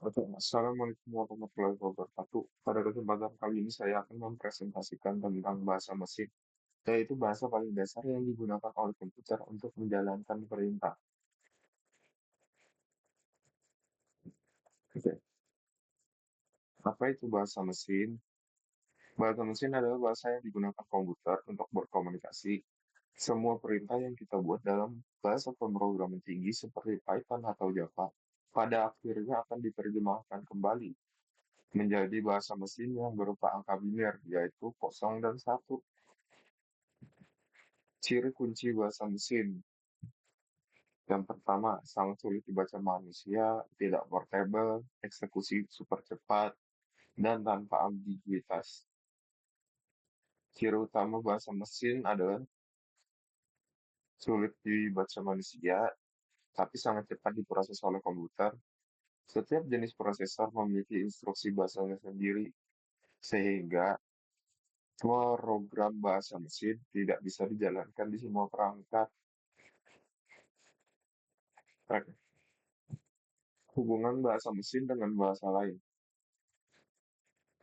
Oke, Assalamualaikum warahmatullahi wabarakatuh. Pada kesempatan kali ini saya akan mempresentasikan tentang bahasa mesin, yaitu bahasa paling dasar yang digunakan oleh komputer untuk menjalankan perintah. Oke, apa itu bahasa mesin? Bahasa mesin adalah bahasa yang digunakan komputer untuk berkomunikasi. Semua perintah yang kita buat dalam bahasa pemrograman tinggi seperti Python atau Java, pada akhirnya akan diterjemahkan kembali menjadi bahasa mesin yang berupa angka biner, yaitu 0 dan 1. Ciri kunci bahasa mesin. Yang pertama, sangat sulit dibaca manusia, tidak portable, eksekusi super cepat, dan tanpa ambiguitas. Ciri utama bahasa mesin adalah sulit dibaca manusia, tapi sangat cepat diproses oleh komputer. Setiap jenis prosesor memiliki instruksi bahasanya sendiri, sehingga program bahasa mesin tidak bisa dijalankan di semua perangkat. Hubungan bahasa mesin dengan bahasa lain.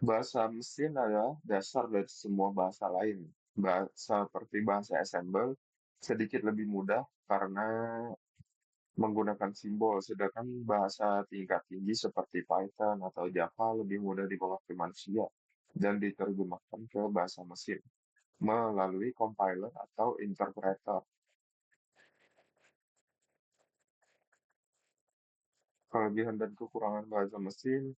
Bahasa mesin adalah dasar dari semua bahasa lain. Bahasa seperti bahasa assemble sedikit lebih mudah karena menggunakan simbol, sedangkan bahasa tingkat tinggi seperti Python atau Java lebih mudah dimengerti manusia dan diterjemahkan ke bahasa mesin melalui compiler atau interpreter. Kelebihan dan kekurangan bahasa mesin,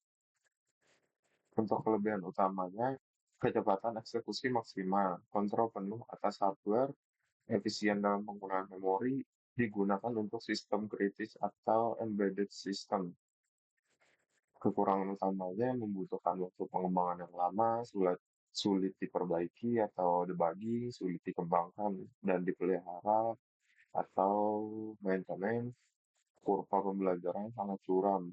untuk kelebihan utamanya, kecepatan eksekusi maksimal, kontrol penuh atas hardware, efisien dalam penggunaan memori, digunakan untuk sistem kritis atau embedded system. Kekurangan utamanya membutuhkan waktu pengembangan yang lama, sulit diperbaiki atau debugging, sulit dikembangkan dan dipelihara, atau maintenance, kurva pembelajaran sangat curam.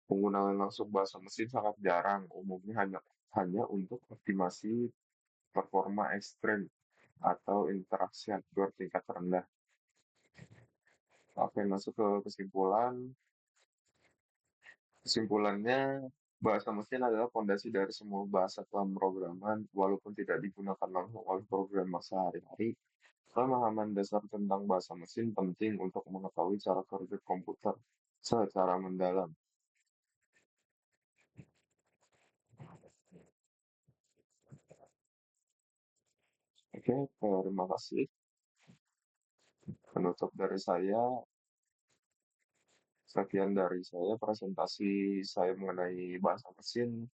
Penggunaan langsung bahasa mesin sangat jarang, umumnya hanya untuk optimasi performa ekstrim atau interaksi hardware tingkat rendah. Oke, masuk ke kesimpulan. Kesimpulannya, bahasa mesin adalah fondasi dari semua bahasa pemrograman, walaupun tidak digunakan langsung oleh programmer sehari-hari. Pemahaman dasar tentang bahasa mesin penting untuk mengetahui cara kerja komputer secara mendalam. Oke, terima kasih. Penutup dari saya, sekian dari saya presentasi saya mengenai bahasa mesin.